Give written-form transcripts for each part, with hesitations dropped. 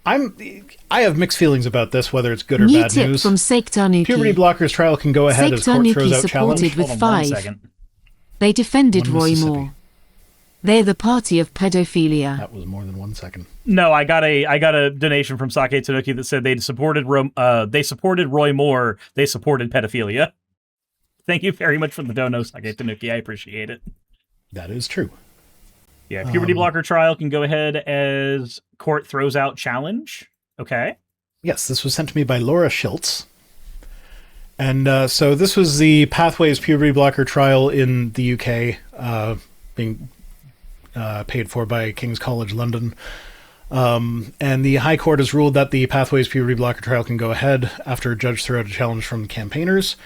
I have mixed feelings about this, whether it's good or New bad tip news. from Seiktanuki. Puberty blockers trial can go ahead as court throws out challenge. supported with Hold on 1 5. second. They defended One Roy Mississippi. Moore. They're the party of pedophilia. That was more than 1 second. No, I got a donation from Sake Tanuki that said they supported Roy Moore. They supported pedophilia. Thank you very much for the dono, Sake Tanuki. I appreciate it. That is true. Yeah, puberty blocker trial can go ahead as court throws out challenge. Okay. Yes, this was sent to me by Laura Schiltz. And so this was the Pathways puberty blocker trial in the UK, being paid for by King's College London. And the High Court has ruled that the Pathways puberty blocker trial can go ahead after a judge threw out a challenge from the campaigners.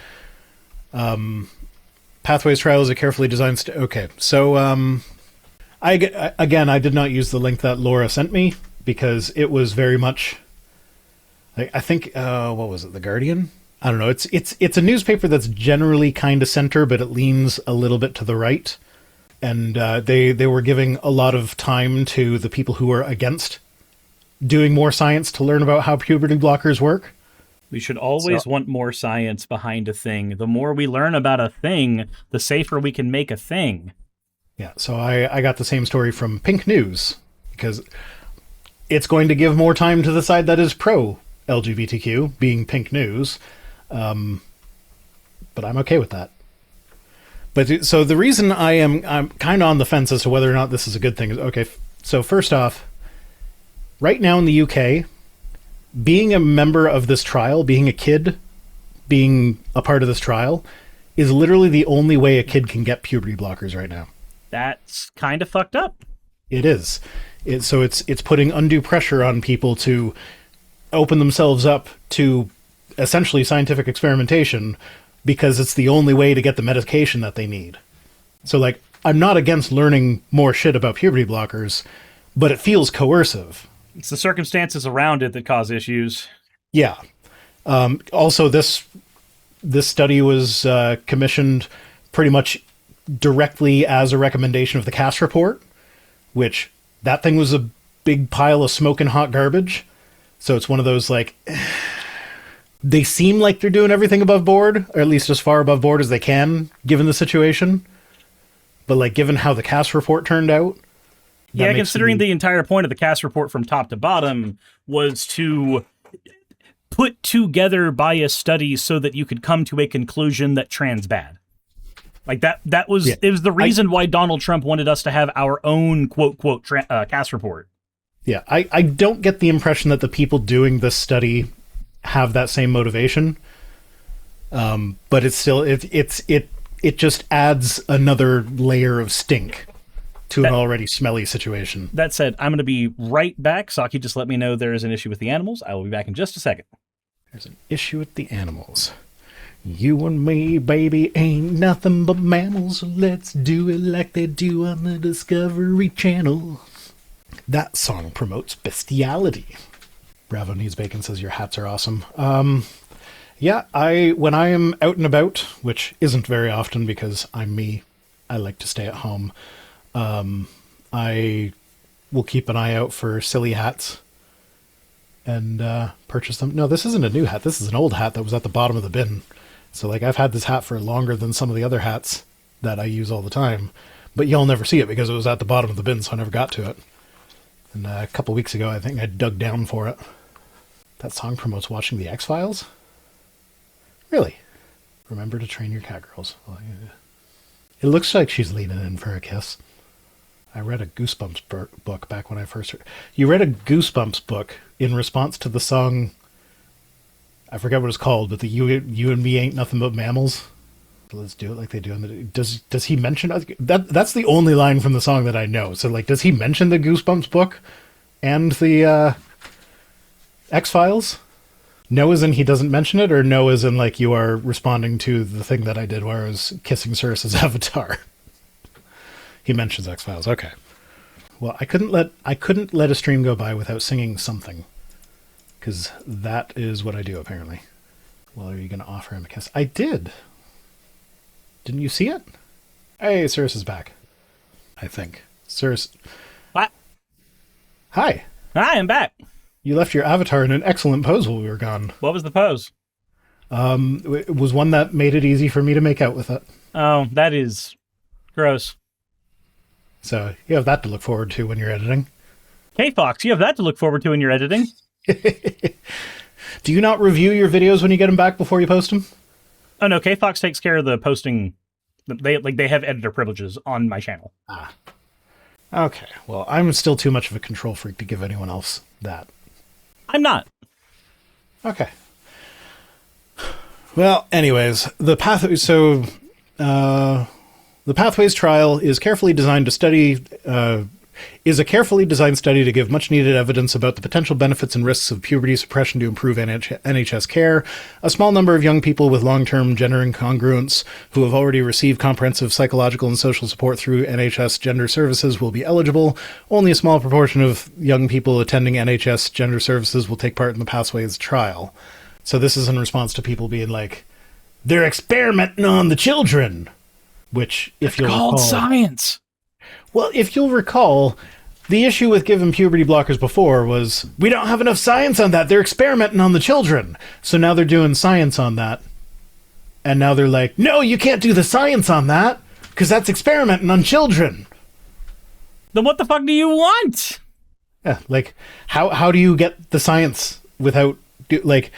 Pathways trial is a carefully designed... Okay, so I did not use the link that Laura sent me because it was very much... I think, what was it, The Guardian? I don't know. It's a newspaper that's generally kind of center, but it leans a little bit to the right. And they were giving a lot of time to the people who were against doing more science to learn about how puberty blockers work. We should always want more science behind a thing. The more we learn about a thing, the safer we can make a thing. Yeah, so I got the same story from Pink News, because it's going to give more time to the side that is pro-LGBTQ, being Pink News. But I'm okay with that. But so the reason I'm kind of on the fence as to whether or not this is a good thing is, okay, so first off, right now in the UK, being a member of this trial, being a kid, being a part of this trial, is literally the only way a kid can get puberty blockers right now. That's kind of fucked up. It is. So it's putting undue pressure on people to open themselves up to essentially scientific experimentation because it's the only way to get the medication that they need. So, like, I'm not against learning more shit about puberty blockers, but it feels coercive. It's the circumstances around it that cause issues. Yeah. Also, this study was commissioned pretty much directly as a recommendation of the CAS report, which that thing was a big pile of smoking hot garbage. So it's one of those, like, they seem like they're doing everything above board, or at least as far above board as they can, given the situation. But, like, given how the CAS report turned out... Yeah, considering the entire point of the CAS report from top to bottom was to put together bias studies so that you could come to a conclusion that trans bad. Like, that was... Yeah. It was the reason why Donald Trump wanted us to have our own quote CAS report. Yeah, I don't get the impression that the people doing this study have that same motivation. But it's still... It just adds another layer of stink to an already smelly situation. That said, I'm going to be right back. Saki just let me know there is an issue with the animals. I will be back in just a second. There's an issue with the animals. You and me, baby, ain't nothing but mammals. So let's do it like they do on the Discovery Channel. That song promotes bestiality. Bravo Needs Bacon says your hats are awesome. Yeah, when I am out and about, which isn't very often because I'm me, I like to stay at home. I will keep an eye out for silly hats and purchase them. No, this isn't a new hat. This is an old hat that was at the bottom of the bin. So, like, I've had this hat for longer than some of the other hats that I use all the time. But you'll never see it because it was at the bottom of the bin, so I never got to it. And a couple weeks ago, I think I dug down for it. That song promotes watching the X-Files? Really? Remember to train your cat girls. Well, yeah. It looks like she's leaning in for a kiss. I read a Goosebumps book back when I first heard... You read a Goosebumps book in response to the song... I forget what it's called, but the You and Me Ain't Nothing But Mammals. Let's do it like they do in the... Does he mention... That's the only line from the song that I know. So, like, does he mention the Goosebumps book and the X-Files? No as in he doesn't mention it, or no as in, like, you are responding to the thing that I did where I was kissing Cersei's avatar? He mentions X-Files. Okay. Well, I couldn't let a stream go by without singing something. Because that is what I do, apparently. Well, are you going to offer him a kiss? I did. Didn't you see it? Hey, Cersei's back. I think. Cersei. What? Hi. Hi, I'm back. You left your avatar in an excellent pose while we were gone. What was the pose? It was one that made it easy for me to make out with it. Oh, that is gross. So you have that to look forward to when you're editing. K-Fox, you have that to look forward to when you're editing. Do you not review your videos when you get them back before you post them? Oh no, K-Fox takes care of the posting. They have editor privileges on my channel. Ah. Okay, well, I'm still too much of a control freak to give anyone else that. I'm not. Okay. Well, anyways, the Pathways trial is carefully designed to study is a carefully designed study to give much-needed evidence about the potential benefits and risks of puberty suppression to improve NHS care. A small number of young people with long-term gender incongruence who have already received comprehensive psychological and social support through NHS gender services will be eligible. Only a small proportion of young people attending NHS gender services will take part in the Pathways trial. So this is in response to people being like, they're experimenting on the children. Which, if you'll recall... It's called science! Well, if you'll recall, the issue with giving puberty blockers before was, we don't have enough science on that, they're experimenting on the children. So now they're doing science on that. And now they're like, no, you can't do the science on that, because that's experimenting on children. Then what the fuck do you want? Yeah, like, how do you get the science without, like,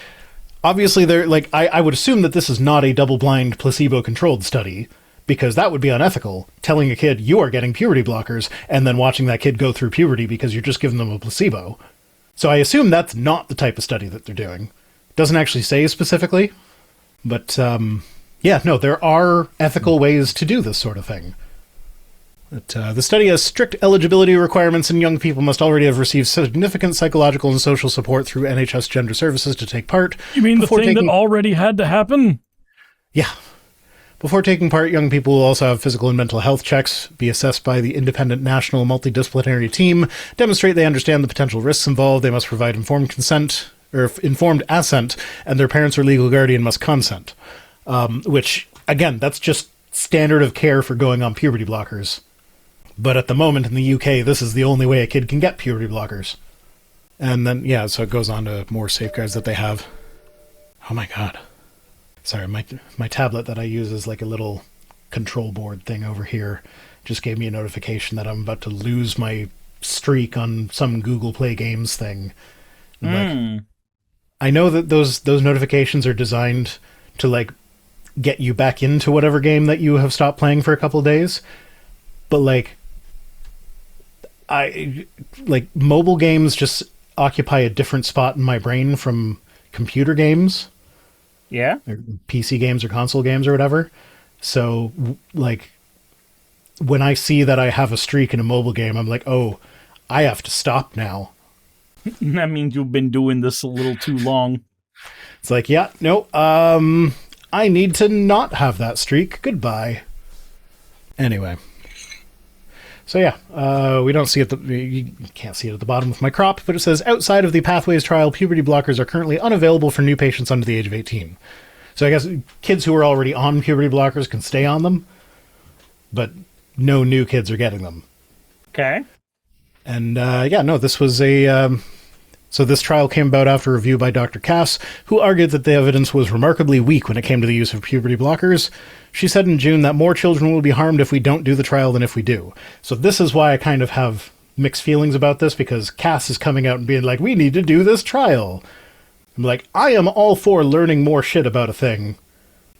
obviously they're, like, I would assume that this is not a double-blind, placebo-controlled study, because that would be unethical, telling a kid you are getting puberty blockers and then watching that kid go through puberty because you're just giving them a placebo. So I assume that's not the type of study that they're doing. It doesn't actually say specifically, but yeah, no, there are ethical ways to do this sort of thing. But, the study has strict eligibility requirements, and young people must already have received significant psychological and social support through NHS gender services to take part. You mean the thing that already had to happen? Yeah. Before taking part, young people will also have physical and mental health checks, be assessed by the independent national multidisciplinary team, demonstrate they understand the potential risks involved, they must provide informed consent, or informed assent, and their parents or legal guardian must consent. Which, again, that's just standard of care for going on puberty blockers. But at the moment in the UK, this is the only way a kid can get puberty blockers. And then, yeah, so it goes on to more safeguards that they have. Oh my god. Sorry, my tablet that I use is like a little control board thing over here. Just gave me a notification that I'm about to lose my streak on some Google Play Games thing. Like, I know that those notifications are designed to like get you back into whatever game that you have stopped playing for a couple of days. But like mobile games just occupy a different spot in my brain from computer games. Yeah? Or PC games or console games or whatever. So, like, when I see that I have a streak in a mobile game, I'm like, oh, I have to stop now. That means you've been doing this a little too long. It's like, yeah, no, I need to not have that streak. Goodbye. Anyway. So yeah, we don't see it, you can't see it at the bottom of my crop, but it says, outside of the Pathways trial, puberty blockers are currently unavailable for new patients under the age of 18. So I guess kids who are already on puberty blockers can stay on them, but no new kids are getting them. Okay. And yeah, no, this was so this trial came about after a review by Dr. Cass, who argued that the evidence was remarkably weak when it came to the use of puberty blockers. She said in June that more children will be harmed if we don't do the trial than if we do. So this is why I kind of have mixed feelings about this, because Cass is coming out and being like, we need to do this trial. I'm like, I am all for learning more shit about a thing,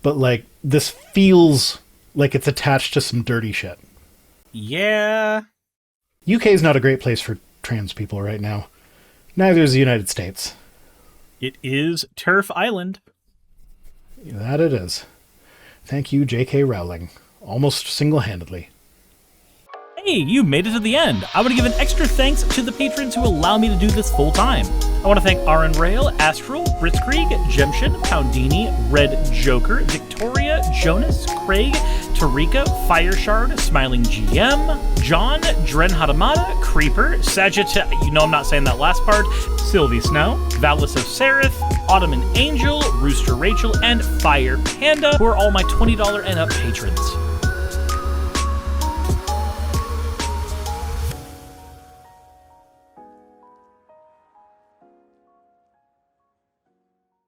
but like, this feels like it's attached to some dirty shit. Yeah. UK is not a great place for trans people right now. Neither is the United States. It is Turf Island. That it is. Thank you, J.K. Rowling. Almost single-handedly. Hey, you made it to the end. I want to give an extra thanks to the patrons who allow me to do this full time. I want to thank Aaron Rail, Astral, Britzkrieg, Jemshin, Poundini, Red Joker, Victoria, Jonas, Craig, Tarika, Fireshard, Smiling GM, John, Dren Hadamada, Creeper, Sagitta, you know I'm not saying that last part, Sylvie Snow, Valis of Seraph, Ottoman Angel, Rooster Rachel, and Fire Panda, who are all my $20 and up patrons.